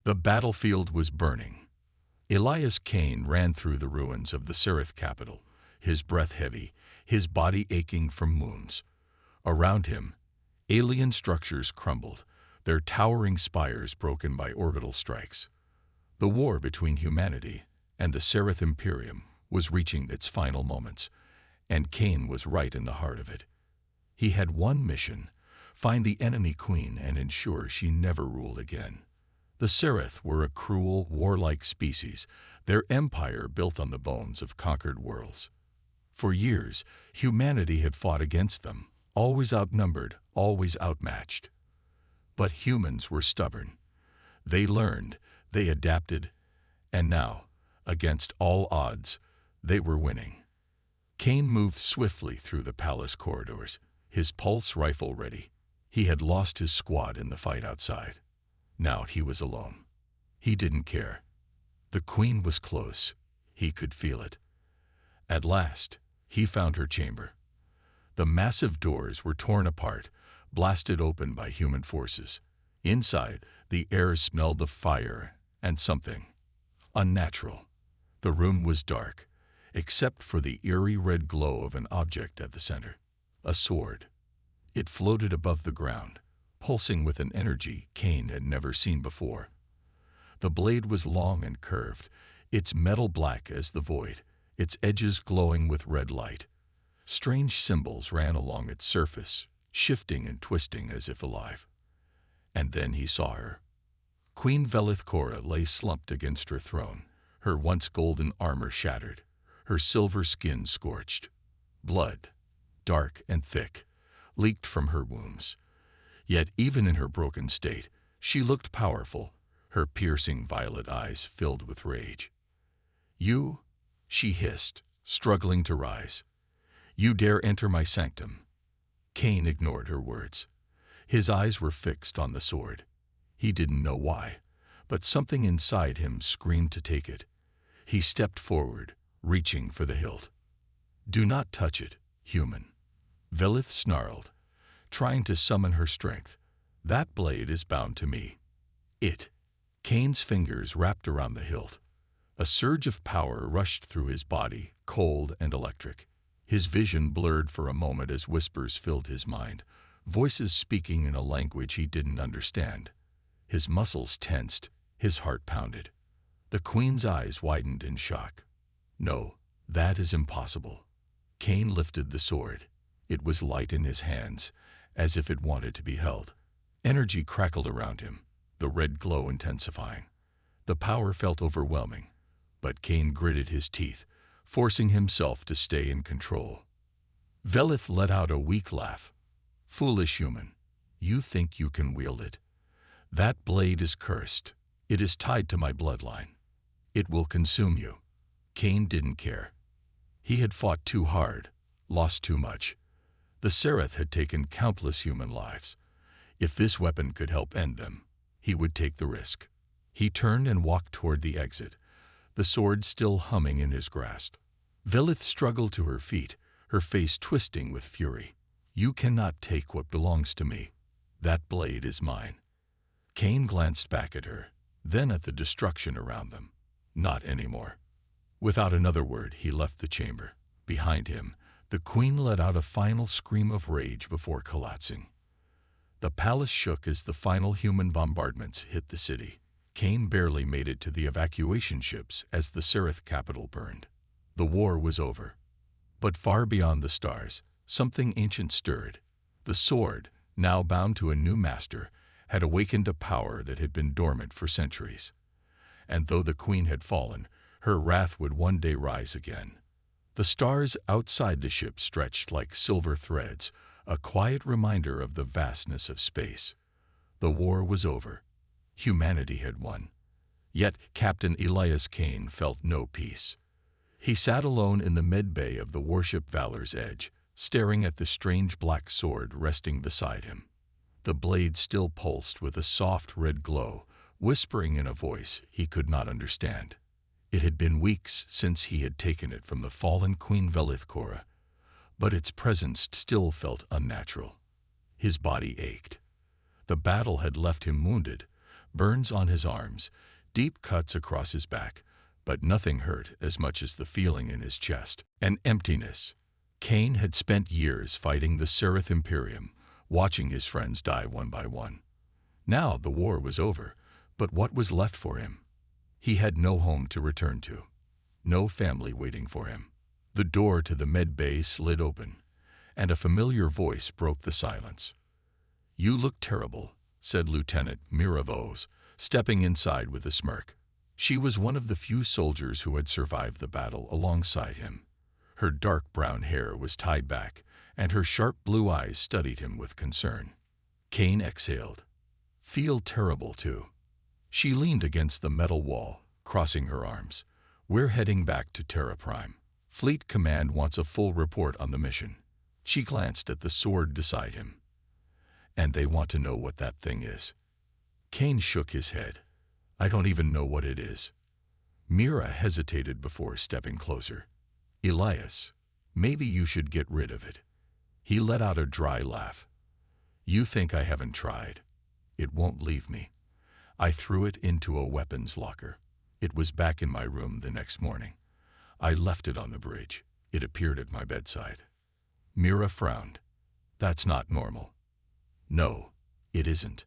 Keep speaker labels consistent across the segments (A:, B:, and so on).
A: The battlefield was burning. Elias Cain ran through the ruins of the Sirith capital, his breath heavy, his body aching from wounds. Around him, alien structures crumbled, their towering spires broken by orbital strikes. The war between humanity and the Sirith Imperium was reaching its final moments, and Cain was right in the heart of it. He had one mission: find the enemy queen and ensure she never ruled again. The Sirith were a cruel, warlike species, their empire built on the bones of conquered worlds. For years, humanity had fought against them, always outnumbered, always outmatched. But humans were stubborn. They learned, they adapted, and now, against all odds, they were winning. Cain moved swiftly through the palace corridors, his pulse rifle ready. He had lost his squad in the fight outside. Now he was alone. He didn't care. The queen was close. He could feel it. At last, he found her chamber. The massive doors were torn apart, blasted open by human forces. Inside, the air smelled of fire and something unnatural. The room was dark, except for the eerie red glow of an object at the center. A sword. It floated above the ground, pulsing with an energy Cain had never seen before. The blade was long and curved, its metal black as the void, its edges glowing with red light. Strange symbols ran along its surface, shifting and twisting as if alive. And then he saw her. Queen Velith Korra lay slumped against her throne, her once golden armor shattered, her silver skin scorched. Blood, dark and thick, leaked from her wounds. Yet even in her broken state, she looked powerful, her piercing violet eyes filled with rage. "You," she hissed, struggling to rise. "You dare enter my sanctum?" Cain ignored her words. His eyes were fixed on the sword. He didn't know why, but something inside him screamed to take it. He stepped forward, reaching for the hilt. "Do not touch it, human." Velith snarled, trying to summon her strength. "That blade is bound to me." It. Cain's fingers wrapped around the hilt. A surge of power rushed through his body, cold and electric. His vision blurred for a moment as whispers filled his mind, voices speaking in a language he didn't understand. His muscles tensed, his heart pounded. The queen's eyes widened in shock. "No, that is impossible." Cain lifted the sword. It was light in his hands, as if it wanted to be held. Energy crackled around him, the red glow intensifying. The power felt overwhelming, but Cain gritted his teeth, forcing himself to stay in control. Velith let out a weak laugh. "Foolish human, you think you can wield it. That blade is cursed. It is tied to my bloodline. It will consume you." Cain didn't care. He had fought too hard, lost too much. The Sirith had taken countless human lives. If this weapon could help end them, he would take the risk. He turned and walked toward the exit, the sword still humming in his grasp. Velith struggled to her feet, her face twisting with fury. "You cannot take what belongs to me. That blade is mine." Cain glanced back at her, then at the destruction around them. Not anymore. Without another word, he left the chamber. Behind him, the queen let out a final scream of rage before collapsing. The palace shook as the final human bombardments hit the city. Cain barely made it to the evacuation ships as the Sirith capital burned. The war was over. But far beyond the stars, something ancient stirred. The sword, now bound to a new master, had awakened a power that had been dormant for centuries. And though the queen had fallen, her wrath would one day rise again. The stars outside the ship stretched like silver threads, a quiet reminder of the vastness of space. The war was over. Humanity had won. Yet Captain Elias Cain felt no peace. He sat alone in the medbay of the warship Valor's Edge, staring at the strange black sword resting beside him. The blade still pulsed with a soft red glow, whispering in a voice he could not understand. It had been weeks since he had taken it from the fallen Queen Velith Korra, but its presence still felt unnatural. His body ached. The battle had left him wounded, burns on his arms, deep cuts across his back, but nothing hurt as much as the feeling in his chest, an emptiness. Cain had spent years fighting the Seraph Imperium, watching his friends die one by one. Now the war was over, but what was left for him? He had no home to return to, no family waiting for him. The door to the med bay slid open, and a familiar voice broke the silence. "You look terrible," said Lieutenant Mira Vos, stepping inside with a smirk. She was one of the few soldiers who had survived the battle alongside him. Her dark brown hair was tied back, and her sharp blue eyes studied him with concern. Cain exhaled. "Feel terrible, too." She leaned against the metal wall, crossing her arms. "We're heading back to Terra Prime. Fleet Command wants a full report on the mission." She glanced at the sword beside him. "And they want to know what that thing is." Cain shook his head. "I don't even know what it is." Mira hesitated before stepping closer. "Elias, maybe you should get rid of it." He let out a dry laugh. "You think I haven't tried? It won't leave me. I threw it into a weapons locker. It was back in my room the next morning. I left it on the bridge. It appeared at my bedside." Mira frowned. "That's not normal." "No, it isn't."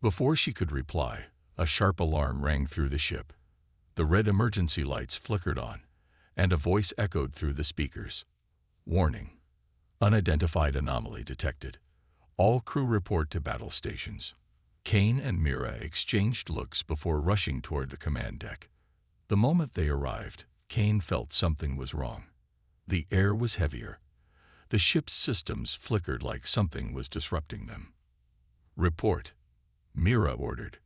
A: Before she could reply, a sharp alarm rang through the ship. The red emergency lights flickered on, and a voice echoed through the speakers. "Warning. Unidentified anomaly detected. All crew report to battle stations." Cain and Mira exchanged looks before rushing toward the command deck. The moment they arrived, Cain felt something was wrong. The air was heavier. The ship's systems flickered like something was disrupting them. "Report," Mira ordered.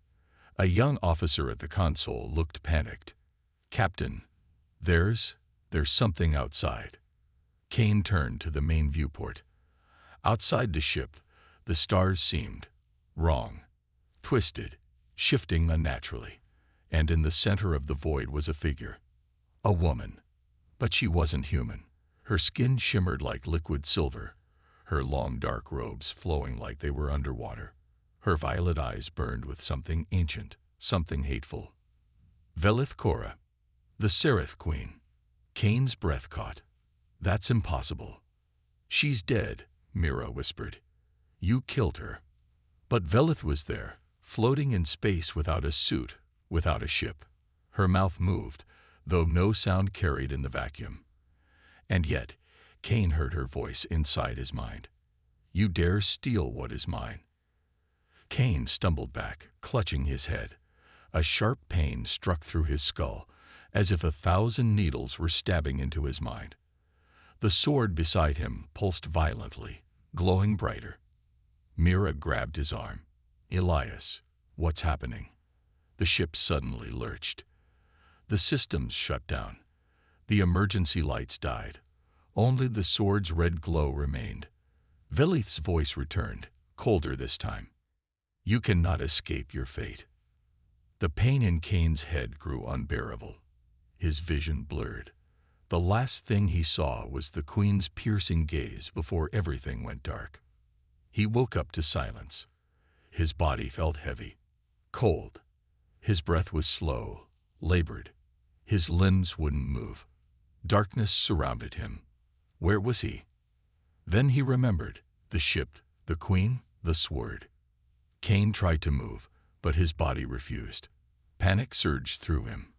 A: A young officer at the console looked panicked. "Captain, there's something outside." Cain turned to the main viewport. Outside the ship, the stars seemed wrong, twisted, shifting unnaturally, and in the center of the void was a figure. A woman. But she wasn't human. Her skin shimmered like liquid silver, her long dark robes flowing like they were underwater. Her violet eyes burned with something ancient, something hateful. Velith Korra, the Seraph Queen. Cain's breath caught. "That's impossible." "She's dead," Mira whispered. "You killed her." But Velith was there, floating in space without a suit, without a ship. Her mouth moved, though no sound carried in the vacuum. And yet, Cain heard her voice inside his mind. "You dare steal what is mine." Cain stumbled back, clutching his head. A sharp pain struck through his skull, as if 1,000 needles were stabbing into his mind. The sword beside him pulsed violently, glowing brighter. Mira grabbed his arm. "Elias, what's happening?" The ship suddenly lurched. The systems shut down. The emergency lights died. Only the sword's red glow remained. Velith's voice returned, colder this time. "You cannot escape your fate." The pain in Cain's head grew unbearable. His vision blurred. The last thing he saw was the Queen's piercing gaze before everything went dark. He woke up to silence. His body felt heavy, cold. His breath was slow, labored. His limbs wouldn't move. Darkness surrounded him. Where was he? Then he remembered. The ship, the Queen, the sword. Cain tried to move, but his body refused. Panic surged through him.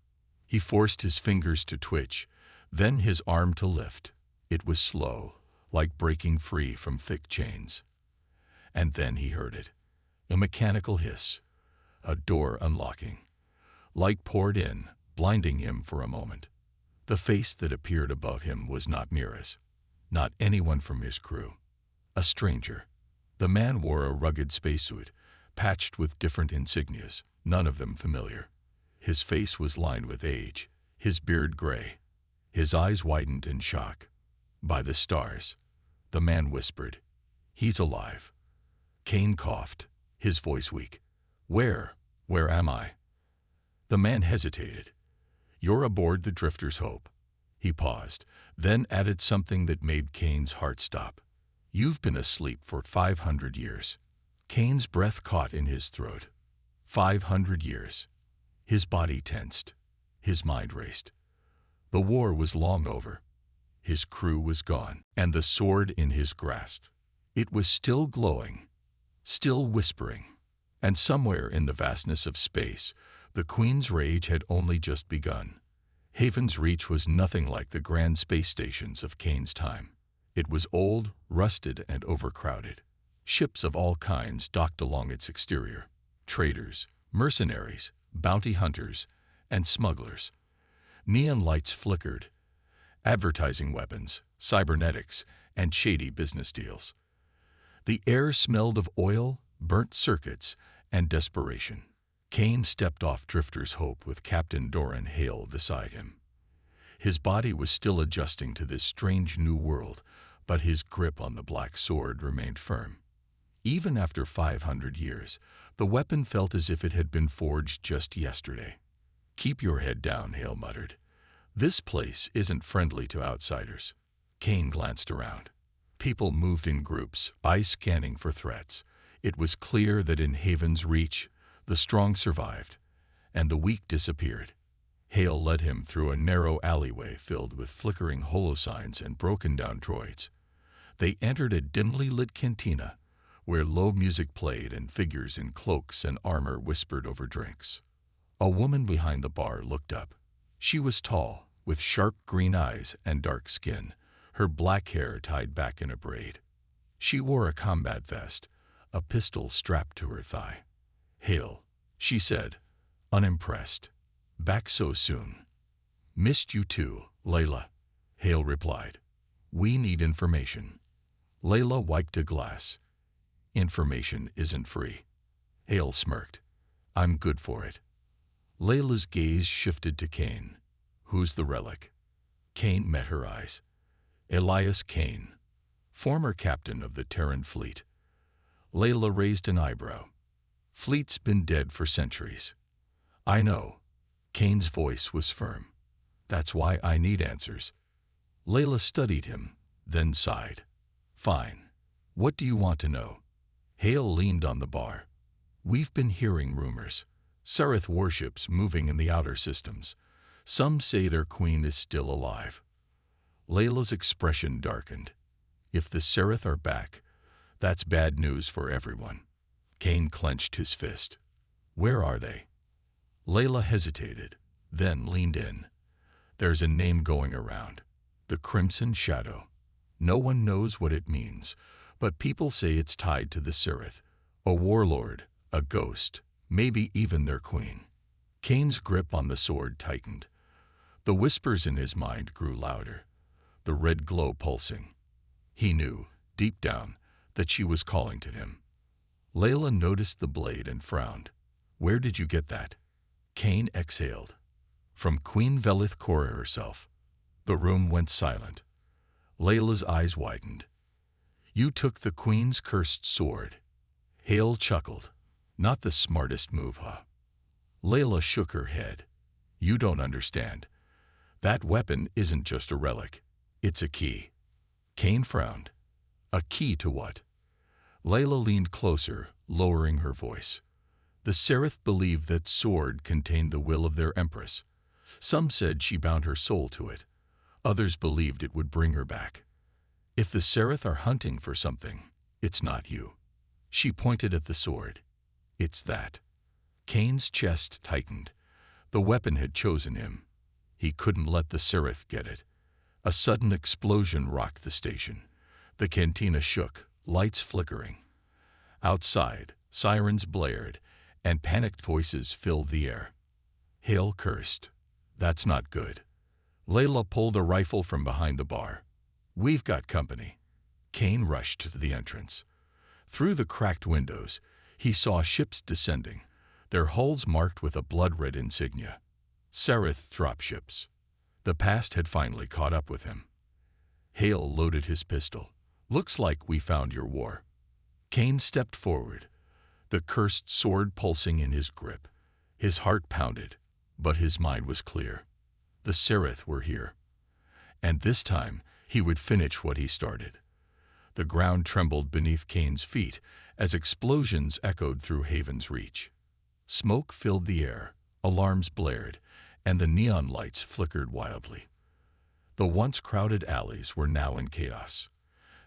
A: He forced his fingers to twitch, then his arm to lift. It was slow, like breaking free from thick chains. And then he heard it. A mechanical hiss. A door unlocking. Light poured in, blinding him for a moment. The face that appeared above him was not Mira's, not anyone from his crew. A stranger. The man wore a rugged spacesuit, patched with different insignias, none of them familiar. His face was lined with age, his beard gray. His eyes widened in shock. "By the stars," the man whispered. "He's alive." Cain coughed, his voice weak. Where am I?" The man hesitated. "You're aboard the Drifter's Hope." He paused, then added something that made Cain's heart stop. "You've been asleep for 500 years." Cain's breath caught in his throat. 500 years. His body tensed. His mind raced. The war was long over. His crew was gone, and the sword in his grasp. It was still glowing, still whispering, and somewhere in the vastness of space, the Queen's rage had only just begun. Haven's Reach was nothing like the grand space stations of Kane's time. It was old, rusted, and overcrowded. Ships of all kinds docked along its exterior. Traders, mercenaries, bounty hunters, and smugglers. Neon lights flickered. Advertising weapons, cybernetics, and shady business deals. The air smelled of oil, burnt circuits, and desperation. Kane stepped off Drifter's Hope with Captain Doran Hale beside him. His body was still adjusting to this strange new world, but his grip on the black sword remained firm. Even after 500 years, the weapon felt as if it had been forged just yesterday. "Keep your head down," Hale muttered. "This place isn't friendly to outsiders." Kane glanced around. People moved in groups, eyes scanning for threats. It was clear that in Haven's Reach, the strong survived, and the weak disappeared. Hale led him through a narrow alleyway filled with flickering holosigns and broken-down droids. They entered a dimly lit cantina, where low music played and figures in cloaks and armor whispered over drinks. A woman behind the bar looked up. She was tall, with sharp green eyes and dark skin, her black hair tied back in a braid. She wore a combat vest, a pistol strapped to her thigh. "Hale," she said, unimpressed. "Back so soon." "Missed you too, Layla," Hale replied. "We need information." Layla wiped a glass. "Information isn't free." Hale smirked. "I'm good for it." Layla's gaze shifted to Kane. "Who's the relic?" Kane met her eyes. "Elias Kane, former captain of the Terran fleet." Layla raised an eyebrow. "Fleet's been dead for centuries." "I know." Kane's voice was firm. "That's why I need answers." Layla studied him, then sighed. "Fine. What do you want to know?" Hale leaned on the bar. "We've been hearing rumors. Sereth warships moving in the outer systems. Some say their queen is still alive." Layla's expression darkened. "If the Sereth are back, that's bad news for everyone." Kane clenched his fist. "Where are they?" Layla hesitated, then leaned in. "There's a name going around. The Crimson Shadow. No one knows what it means, but people say it's tied to the Sereth. A warlord, a ghost, maybe even their queen." Kane's grip on the sword tightened. The whispers in his mind grew louder, the red glow pulsing. He knew, deep down, that she was calling to him. Layla noticed the blade and frowned. "Where did you get that?" Kane exhaled. "From Queen Velith Cora herself." The room went silent. Layla's eyes widened. "You took the Queen's cursed sword." Hale chuckled. "Not the smartest move, huh?" Layla shook her head. "You don't understand. That weapon isn't just a relic. It's a key." Kane frowned. "A key to what?" Layla leaned closer, lowering her voice. "The Sereth believed that sword contained the will of their empress. Some said she bound her soul to it. Others believed it would bring her back. If the Sereth are hunting for something, it's not you." She pointed at the sword. "It's that." Kane's chest tightened. The weapon had chosen him. He couldn't let the Sereth get it. A sudden explosion rocked the station. The cantina shook, lights flickering. Outside, sirens blared, and panicked voices filled the air. Hale cursed. "That's not good." Layla pulled a rifle from behind the bar. "We've got company." Kane rushed to the entrance. Through the cracked windows, he saw ships descending, their hulls marked with a blood-red insignia. Sereth dropships. The past had finally caught up with him. Hale loaded his pistol. "Looks like we found your war." Kane stepped forward, the cursed sword pulsing in his grip. His heart pounded, but his mind was clear. The Sereth were here. And this time, he would finish what he started. The ground trembled beneath Kane's feet as explosions echoed through Haven's Reach. Smoke filled the air, alarms blared, and the neon lights flickered wildly. The once crowded alleys were now in chaos.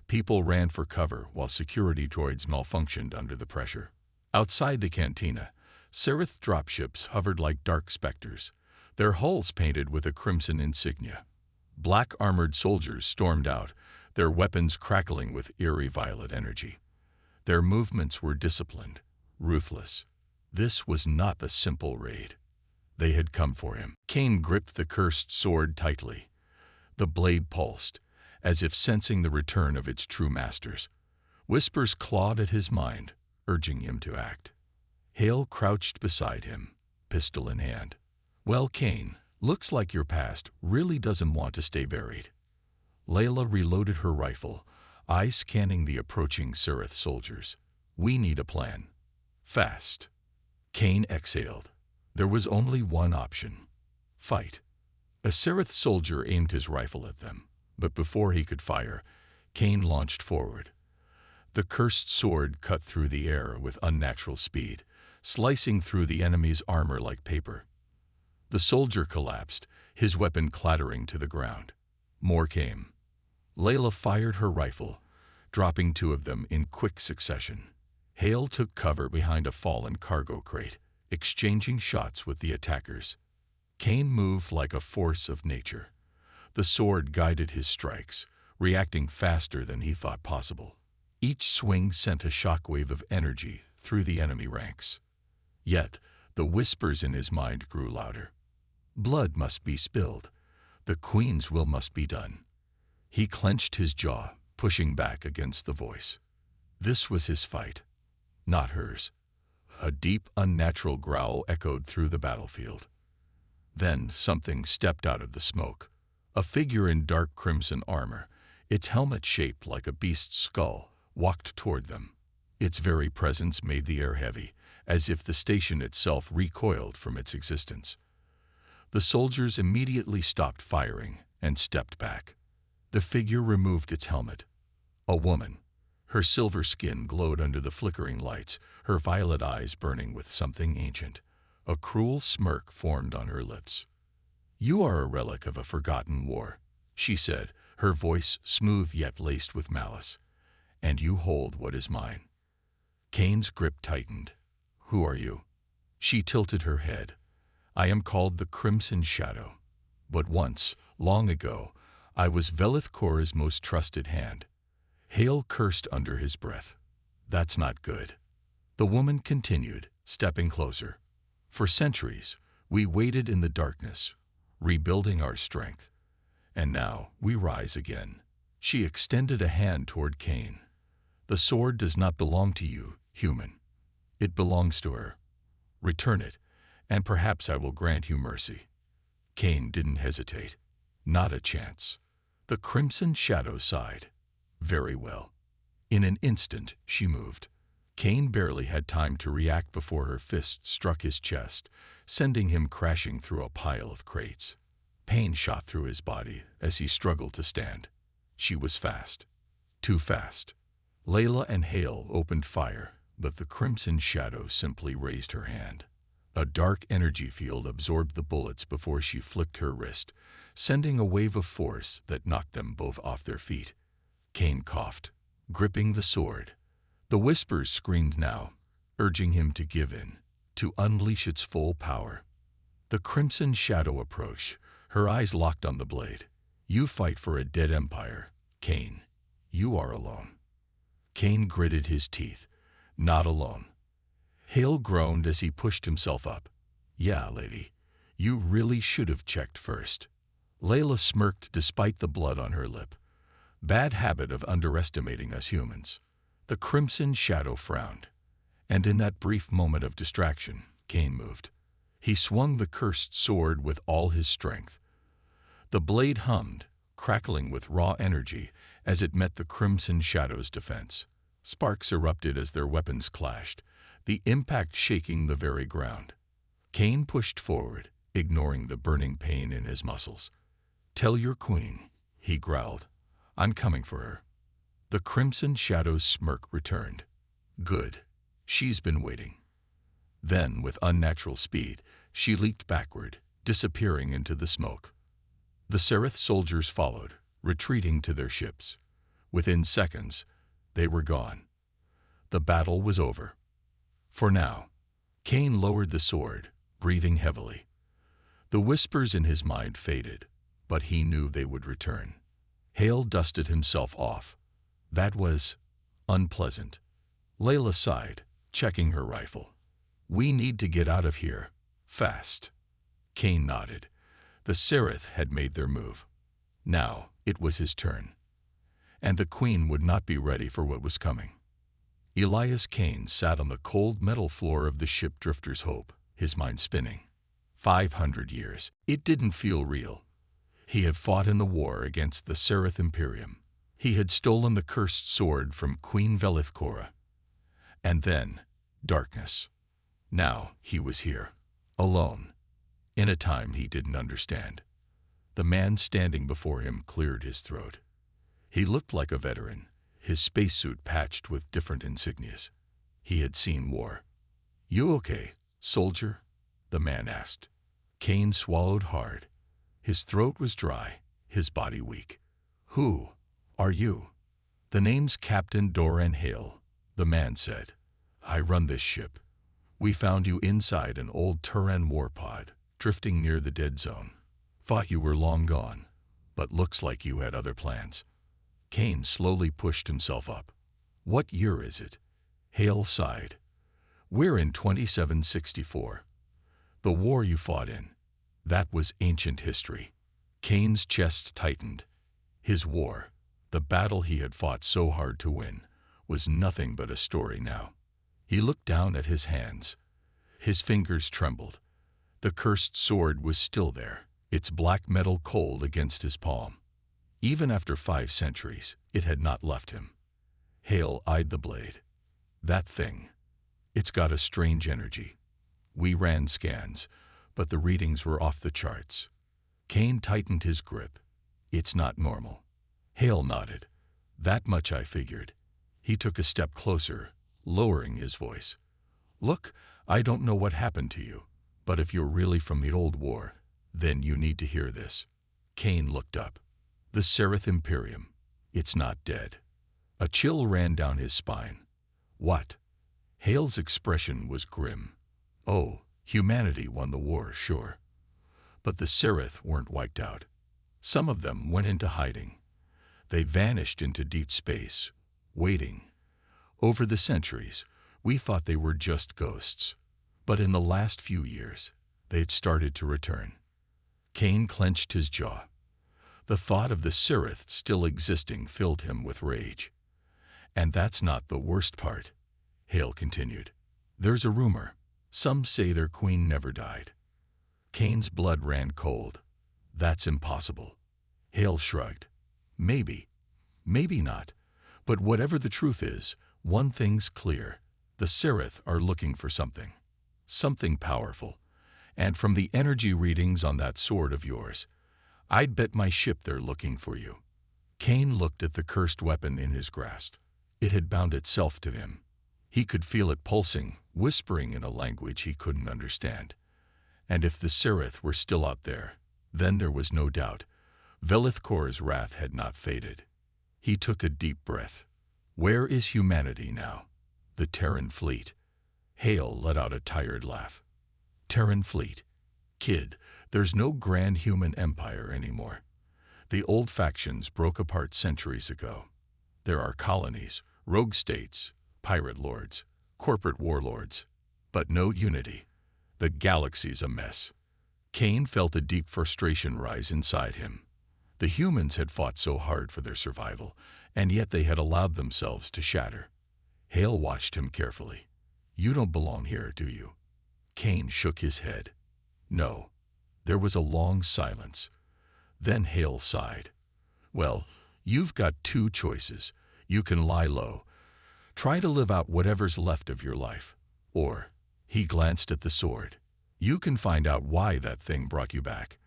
A: People ran for cover while security droids malfunctioned under the pressure. Outside the cantina, Sereth dropships hovered like dark specters, their hulls painted with a crimson insignia. Black armored soldiers stormed out, their weapons crackling with eerie violet energy. Their movements were disciplined, ruthless. This was not a simple raid. They had come for him. Kane gripped the cursed sword tightly. The blade pulsed, as if sensing the return of its true masters. Whispers clawed at his mind, urging him to act. Hale crouched beside him, pistol in hand. "Well, Kane, looks like your past really doesn't want to stay buried." Layla reloaded her rifle, eyes scanning the approaching Sereth soldiers. "We need a plan. Fast." Kane exhaled. There was only one option. Fight. A Sereth soldier aimed his rifle at them, but before he could fire, Kane launched forward. The cursed sword cut through the air with unnatural speed, slicing through the enemy's armor like paper. The soldier collapsed, his weapon clattering to the ground. More came. Layla fired her rifle, dropping two of them in quick succession. Hale took cover behind a fallen cargo crate, exchanging shots with the attackers. Kane moved like a force of nature. The sword guided his strikes, reacting faster than he thought possible. Each swing sent a shockwave of energy through the enemy ranks. Yet, the whispers in his mind grew louder. Blood must be spilled. The Queen's will must be done. He clenched his jaw, pushing back against the voice. This was his fight, not hers. A deep, unnatural growl echoed through the battlefield. Then something stepped out of the smoke. A figure in dark crimson armor, its helmet shaped like a beast's skull, walked toward them. Its very presence made the air heavy, as if the station itself recoiled from its existence. The soldiers immediately stopped firing and stepped back. The figure removed its helmet. A woman. Her silver skin glowed under the flickering lights, her violet eyes burning with something ancient. A cruel smirk formed on her lips. "You are a relic of a forgotten war," she said, her voice smooth yet laced with malice. "And you hold what is mine." Kane's grip tightened. "Who are you?" She tilted her head. "I am called the Crimson Shadow. But once, long ago, I was Velith Korra's most trusted hand." Hale cursed under his breath. "That's not good." The woman continued, stepping closer. "For centuries, we waited in the darkness, rebuilding our strength. And now we rise again." She extended a hand toward Kane. "The sword does not belong to you, human. It belongs to her. Return it, and perhaps I will grant you mercy." Kane didn't hesitate. Not a chance. The Crimson Shadow sighed. "Very well." In an instant, she moved. Kane barely had time to react before her fist struck his chest, sending him crashing through a pile of crates. Pain shot through his body as he struggled to stand. She was fast. Too fast. Layla and Hale opened fire, but the Crimson Shadow simply raised her hand. A dark energy field absorbed the bullets before she flicked her wrist, sending a wave of force that knocked them both off their feet. Kane coughed, gripping the sword. The whispers screamed now, urging him to give in, to unleash its full power. The Crimson Shadow approached, her eyes locked on the blade. "You fight for a dead empire, Kane. You are alone." Kane gritted his teeth. "Not alone." Hale groaned as he pushed himself up. "Yeah, lady, you really should have checked first." Layla smirked despite the blood on her lip. "Bad habit of underestimating us humans." The Crimson Shadow frowned. And in that brief moment of distraction, Kane moved. He swung the cursed sword with all his strength. The blade hummed, crackling with raw energy as it met the Crimson Shadow's defense. Sparks erupted as their weapons clashed, the impact shaking the very ground. Kane pushed forward, ignoring the burning pain in his muscles. "Tell your queen," he growled. "I'm coming for her." The Crimson Shadow's smirk returned. "Good. She's been waiting." Then, with unnatural speed, she leaped backward, disappearing into the smoke. The Seraph soldiers followed, retreating to their ships. Within seconds, they were gone. The battle was over. For now. Cain lowered the sword, breathing heavily. The whispers in his mind faded, but he knew they would return. Hale dusted himself off. That was unpleasant. Layla sighed, checking her rifle. We need to get out of here, fast. Cain nodded. The Seraph had made their move. Now it was his turn. And the Queen would not be ready for what was coming. Elias Cain sat on the cold metal floor of the ship Drifter's Hope, his mind spinning. 500 years. It didn't feel real. He had fought in the war against the Seraph Imperium. He had stolen the cursed sword from Queen Velithcora. And then, darkness. Now he was here, alone, in a time he didn't understand. The man standing before him cleared his throat. He looked like a veteran, his spacesuit patched with different insignias. He had seen war. You okay, soldier? The man asked. Cain swallowed hard. His throat was dry, his body weak. Who are you? The name's Captain Doran Hale, the man said. I run this ship. We found you inside an old Turan war pod, drifting near the dead zone. Thought you were long gone, but looks like you had other plans. Cain slowly pushed himself up. What year is it? Hale sighed. We're in 2764. The war you fought in. That was ancient history. Cain's chest tightened. His war, the battle he had fought so hard to win, was nothing but a story now. He looked down at his hands. His fingers trembled. The cursed sword was still there, its black metal cold against his palm. Even after 5 centuries, it had not left him. Hale eyed the blade. That thing. It's got a strange energy. We ran scans, but the readings were off the charts. Cain tightened his grip. It's not normal. Hale nodded. That much I figured. He took a step closer, lowering his voice. Look, I don't know what happened to you, but if you're really from the old war, then you need to hear this. Cain looked up. The Seraph Imperium. It's not dead. A chill ran down his spine. What? Hale's expression was grim. Oh, humanity won the war, sure. But the Seraph weren't wiped out. Some of them went into hiding. They vanished into deep space, waiting. Over the centuries, we thought they were just ghosts. But in the last few years, they'd started to return. Cain clenched his jaw. The thought of the Seraph still existing filled him with rage. And that's not the worst part, Hale continued. There's a rumor. Some say their queen never died. Cain's blood ran cold. That's impossible. Hale shrugged. Maybe. Maybe not. But whatever the truth is, one thing's clear. The Seraph are looking for something. Something powerful. And from the energy readings on that sword of yours, I'd bet my ship they're looking for you. Cain looked at the cursed weapon in his grasp. It had bound itself to him. He could feel it pulsing, whispering in a language he couldn't understand. And if the Seraph were still out there, then there was no doubt. Velithcora's wrath had not faded. He took a deep breath. Where is humanity now? The Terran fleet. Hale let out a tired laugh. Terran fleet. Kid, there's no grand human empire anymore. The old factions broke apart centuries ago. There are colonies, rogue states, pirate lords, corporate warlords, but no unity. The galaxy's a mess. Cain felt a deep frustration rise inside him. The humans had fought so hard for their survival, and yet they had allowed themselves to shatter. Hale watched him carefully. You don't belong here, do you? Cain shook his head. No. There was a long silence. Then Hale sighed. Well, you've got 2 choices. You can lie low. Try to live out whatever's left of your life. Or, he glanced at the sword. You can find out why that thing brought you back.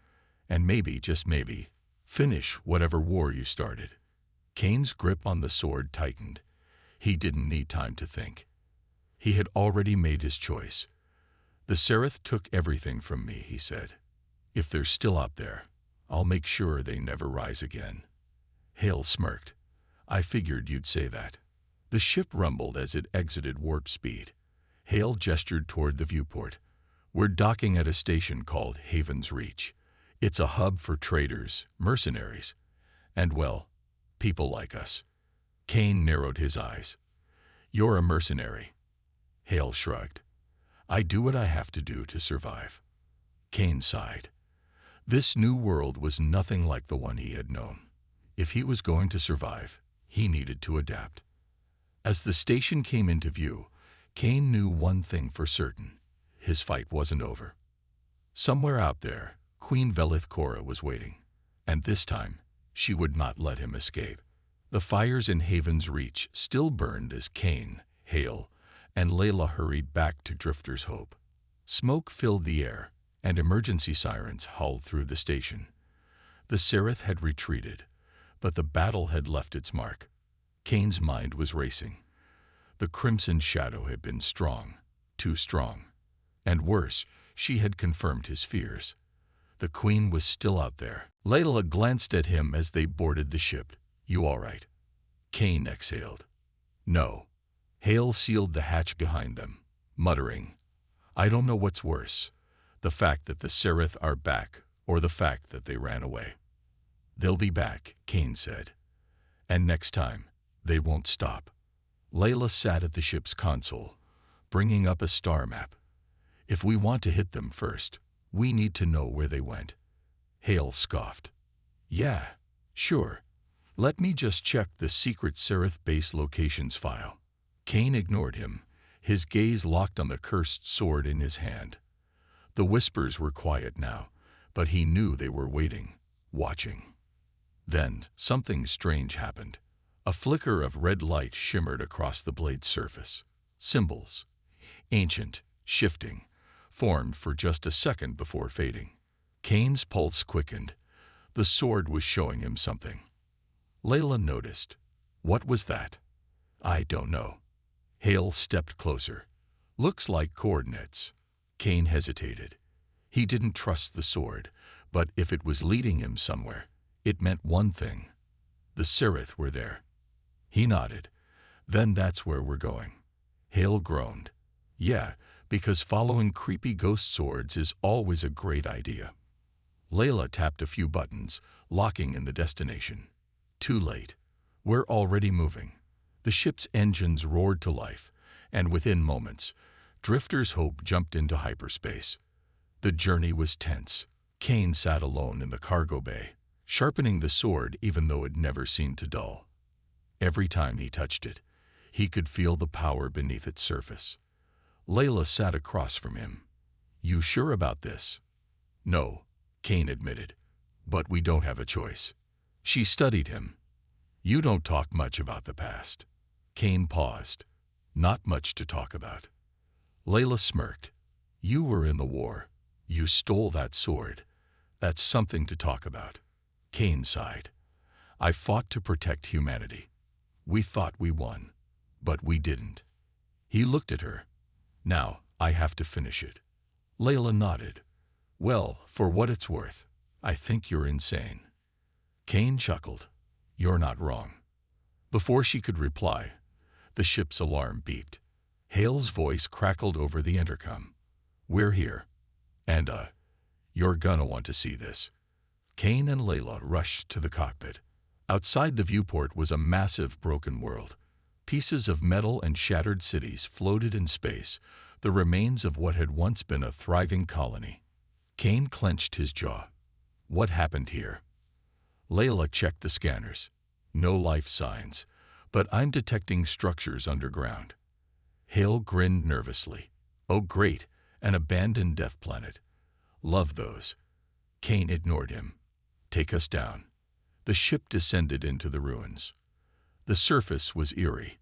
A: And maybe, just maybe, finish whatever war you started. Cain's grip on the sword tightened. He didn't need time to think. He had already made his choice. The Seraph took everything from me, he said. If they're still out there, I'll make sure they never rise again. Hale smirked. I figured you'd say that. The ship rumbled as it exited warp speed. Hale gestured toward the viewport. We're docking at a station called Haven's Reach. It's a hub for traders, mercenaries, and, well, people like us. Kane narrowed his eyes. You're a mercenary. Hale shrugged. I do what I have to do to survive. Kane sighed. This new world was nothing like the one he had known. If he was going to survive, he needed to adapt. As the station came into view, Kane knew one thing for certain. His fight wasn't over. Somewhere out there, Queen Velith Cora was waiting, and this time, she would not let him escape. The fires in Haven's Reach still burned as Kane, Hale, and Layla hurried back to Drifter's Hope. Smoke filled the air, and emergency sirens howled through the station. The Seraph had retreated, but the battle had left its mark. Kane's mind was racing. The Crimson Shadow had been strong, too strong. And worse, she had confirmed his fears. The Queen was still out there. Layla glanced at him as they boarded the ship. You all right? Kane exhaled. No. Hale sealed the hatch behind them, muttering, I don't know what's worse, the fact that the Seraph are back or the fact that they ran away. They'll be back, Kane said. And next time, they won't stop. Layla sat at the ship's console, bringing up a star map. If we want to hit them first, we need to know where they went. Hale scoffed. Yeah, sure. Let me just check the secret Seraph base locations file. Kane ignored him, his gaze locked on the cursed sword in his hand. The whispers were quiet now, but he knew they were waiting, watching. Then something strange happened. A flicker of red light shimmered across the blade's surface. Symbols, ancient, shifting, formed for just a second before fading. Kane's pulse quickened. The sword was showing him something. Layla noticed. What was that? I don't know. Hale stepped closer. Looks like coordinates. Kane hesitated. He didn't trust the sword, but if it was leading him somewhere, it meant one thing. The Seraph were there. He nodded. Then that's where we're going. Hale groaned. Yeah, because following creepy ghost swords is always a great idea. Layla tapped a few buttons, locking in the destination. Too late. We're already moving. The ship's engines roared to life, and within moments, Drifter's Hope jumped into hyperspace. The journey was tense. Kane sat alone in the cargo bay, sharpening the sword even though it never seemed to dull. Every time he touched it, he could feel the power beneath its surface. Layla sat across from him. You sure about this? No, Kane admitted, but we don't have a choice. She studied him. You don't talk much about the past. Kane paused. Not much to talk about. Layla smirked. You were in the war. You stole that sword. That's something to talk about. Kane sighed. I fought to protect humanity. We thought we won, but we didn't. He looked at her. Now, I have to finish it. Layla nodded. Well, for what it's worth, I think you're insane. Kane chuckled. You're not wrong. Before she could reply, the ship's alarm beeped. Hale's voice crackled over the intercom. We're here. And, you're gonna want to see this. Kane and Layla rushed to the cockpit. Outside the viewport was a massive broken world. Pieces of metal and shattered cities floated in space, the remains of what had once been a thriving colony. Kane clenched his jaw. What happened here? Layla checked the scanners. No life signs, but I'm detecting structures underground. Hale grinned nervously. Oh great, an abandoned death planet. Love those. Kane ignored him. Take us down. The ship descended into the ruins. The surface was eerie.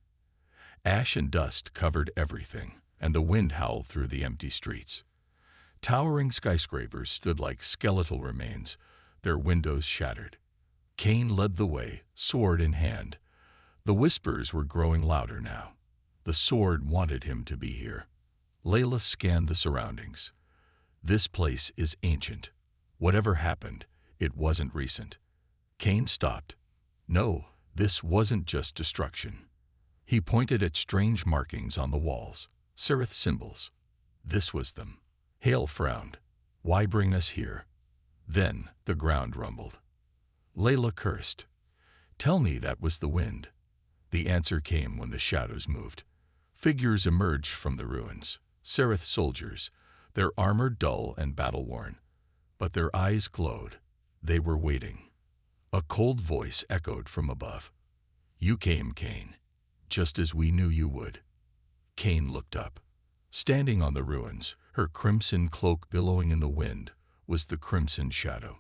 A: Ash and dust covered everything, and the wind howled through the empty streets. Towering skyscrapers stood like skeletal remains, their windows shattered. Kane led the way, sword in hand. The whispers were growing louder now. The sword wanted him to be here. Layla scanned the surroundings. This place is ancient. Whatever happened, it wasn't recent. Cain stopped. No, this wasn't just destruction. He pointed at strange markings on the walls, Seraph symbols. This was them. Hale frowned. Why bring us here? Then the ground rumbled. Layla cursed. Tell me that was the wind. The answer came when the shadows moved. Figures emerged from the ruins, Seraph soldiers, their armor dull and battle-worn. But their eyes glowed. They were waiting. A cold voice echoed from above. You came, Cain, just as we knew you would. Cain looked up. Standing on the ruins, her crimson cloak billowing in the wind, was the Crimson Shadow.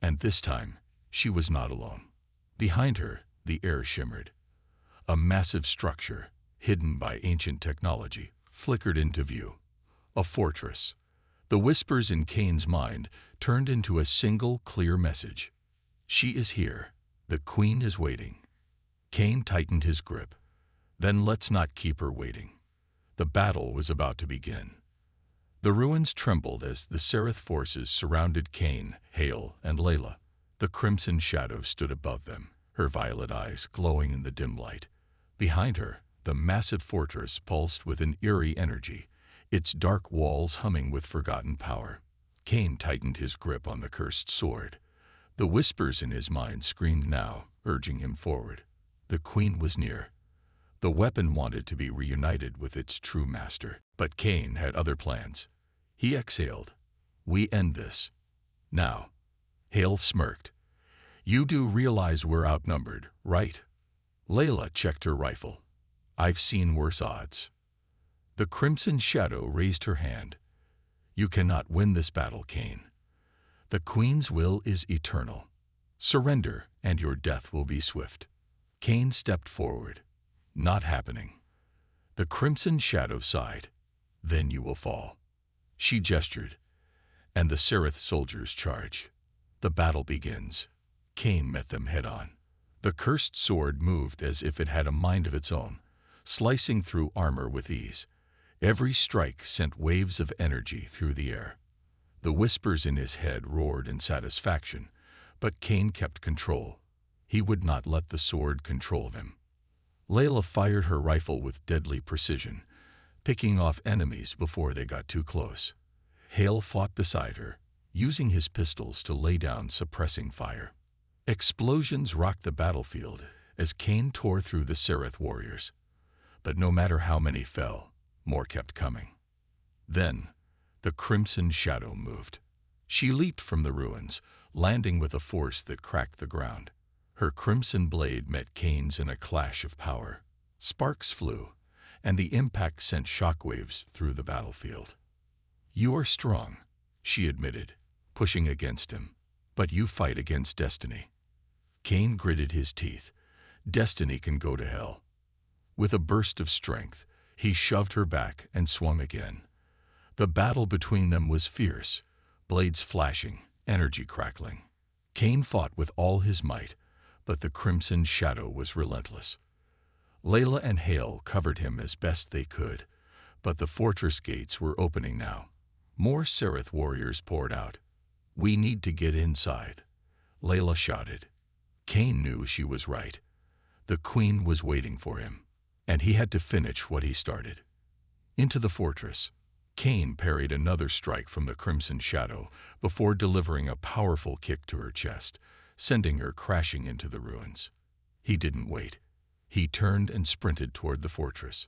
A: And this time, she was not alone. Behind her, the air shimmered. A massive structure, hidden by ancient technology, flickered into view. A fortress. The whispers in Cain's mind turned into a single clear message. She is here. The queen is waiting. Cain tightened his grip. Then let's not keep her waiting. The battle was about to begin. The ruins trembled as the Seraph forces surrounded Cain, Hale, and Layla. The Crimson Shadow stood above them, her violet eyes glowing in the dim light. Behind her, the massive fortress pulsed with an eerie energy, its dark walls humming with forgotten power. Cain tightened his grip on the cursed sword. The whispers in his mind screamed now, urging him forward. The queen was near. The weapon wanted to be reunited with its true master, but Cain had other plans. He exhaled. We end this. Now. Hale smirked. You do realize we're outnumbered, right? Layla checked her rifle. I've seen worse odds. The Crimson Shadow raised her hand. You cannot win this battle, Cain. The Queen's will is eternal. Surrender, and your death will be swift. Cain stepped forward. Not happening. The Crimson Shadow sighed. Then you will fall. She gestured, and the Seraph soldiers charge. The battle begins. Cain met them head-on. The cursed sword moved as if it had a mind of its own, slicing through armor with ease. Every strike sent waves of energy through the air. The whispers in his head roared in satisfaction, but Cain kept control. He would not let the sword control them. Layla fired her rifle with deadly precision, picking off enemies before they got too close. Hale fought beside her, using his pistols to lay down suppressing fire. Explosions rocked the battlefield as Cain tore through the Seraph warriors. But no matter how many fell, more kept coming. Then, the Crimson Shadow moved. She leaped from the ruins, landing with a force that cracked the ground. Her crimson blade met Cain's in a clash of power. Sparks flew, and the impact sent shockwaves through the battlefield. You are strong, she admitted, pushing against him, but you fight against destiny. Cain gritted his teeth. Destiny can go to hell. With a burst of strength, he shoved her back and swung again. The battle between them was fierce, blades flashing, energy crackling. Cain fought with all his might, but the Crimson Shadow was relentless. Layla and Hale covered him as best they could, but the fortress gates were opening now. More Seraph warriors poured out. We need to get inside, Layla shouted. Cain knew she was right. The queen was waiting for him, and he had to finish what he started. Into the fortress, Cain parried another strike from the Crimson Shadow before delivering a powerful kick to her chest, sending her crashing into the ruins. He didn't wait. He turned and sprinted toward the fortress.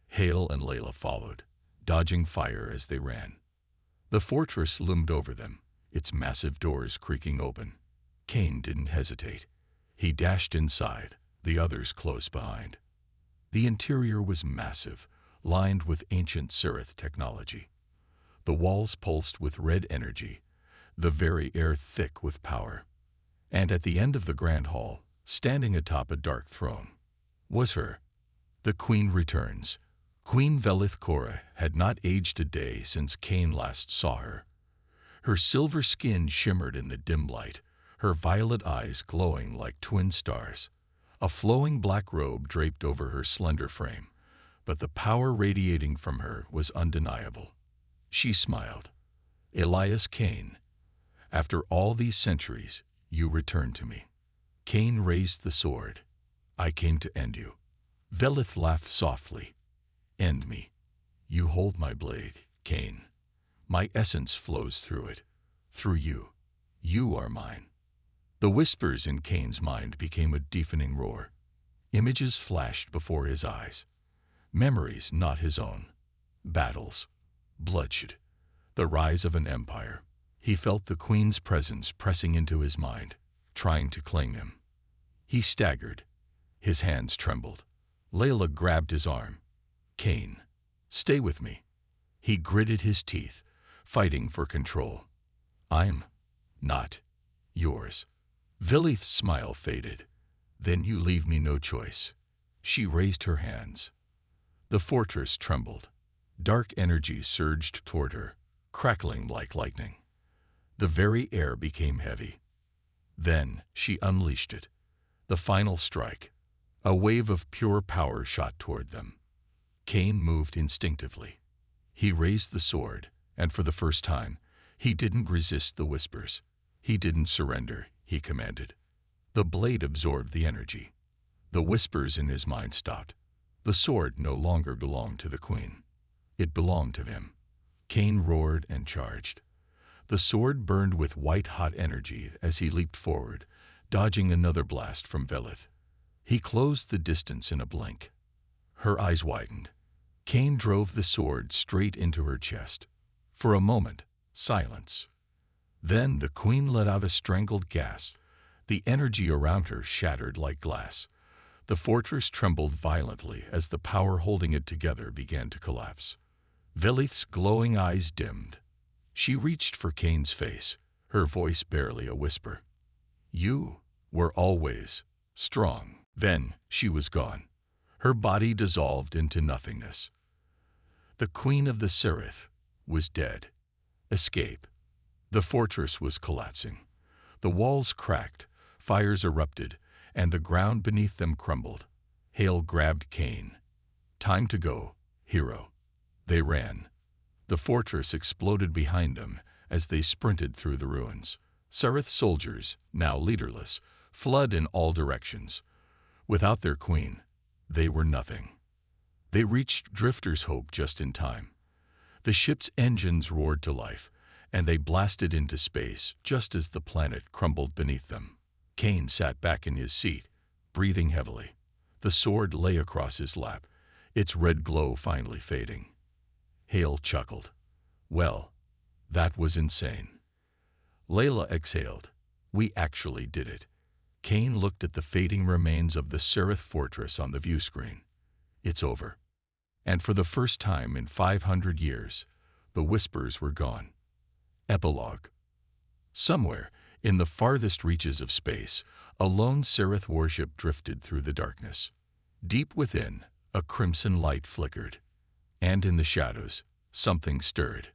A: Hale and Layla followed, dodging fire as they ran. The fortress loomed over them, its massive doors creaking open. Cain didn't hesitate. He dashed inside, the others close behind. The interior was massive, lined with ancient Seraph technology. The walls pulsed with red energy, the very air thick with power. And at the end of the grand hall, standing atop a dark throne, was her. The queen returns. Queen Velith Cora had not aged a day since Cain last saw her. Her silver skin shimmered in the dim light, her violet eyes glowing like twin stars. A flowing black robe draped over her slender frame, but the power radiating from her was undeniable. She smiled. "Elias Kane, after all these centuries, you return to me." Kane raised the sword. "I came to end you." Velith laughed softly. "End me? You hold my blade, Kane. My essence flows through it. Through you. You are mine." The whispers in Kane's mind became a deafening roar. Images flashed before his eyes. Memories not his own. Battles. Bloodshed. The rise of an empire. He felt the Queen's presence pressing into his mind, trying to claim him. He staggered. His hands trembled. Layla grabbed his arm. "Kane, stay with me." He gritted his teeth, fighting for control. "I'm not yours." Velith's smile faded. "Then you leave me no choice." She raised her hands. The fortress trembled. Dark energy surged toward her, crackling like lightning. The very air became heavy. Then she unleashed it. The final strike. A wave of pure power shot toward them. Kane moved instinctively. He raised the sword, and for the first time, he didn't resist the whispers. He didn't surrender, he commanded. The blade absorbed the energy. The whispers in his mind stopped. The sword no longer belonged to the Queen. It belonged to him. Kane roared and charged. The sword burned with white-hot energy as he leaped forward, dodging another blast from Velith. He closed the distance in a blink. Her eyes widened. Kane drove the sword straight into her chest. For a moment, silence. Then the Queen let out a strangled gasp. The energy around her shattered like glass. The fortress trembled violently as the power holding it together began to collapse. Velith's glowing eyes dimmed. She reached for Kane's face, her voice barely a whisper. "You were always strong." Then she was gone. Her body dissolved into nothingness. The Queen of the Sirith was dead. Escape. The fortress was collapsing. The walls cracked, fires erupted, and the ground beneath them crumbled. Hale grabbed Kane. "Time to go, hero." They ran. The fortress exploded behind them as they sprinted through the ruins. Sirith soldiers, now leaderless, fled in all directions. Without their queen, they were nothing. They reached Drifter's Hope just in time. The ship's engines roared to life, and they blasted into space just as the planet crumbled beneath them. Kane sat back in his seat, breathing heavily. The sword lay across his lap, its red glow finally fading. Hale chuckled. "Well, that was insane." Layla exhaled. "We actually did it." Kane looked at the fading remains of the Sirith fortress on the view screen. "It's over." And for the first time in 500 years, the whispers were gone. Epilogue. Somewhere, in the farthest reaches of space, a lone Sirith warship drifted through the darkness. Deep within, a crimson light flickered. And in the shadows, something stirred.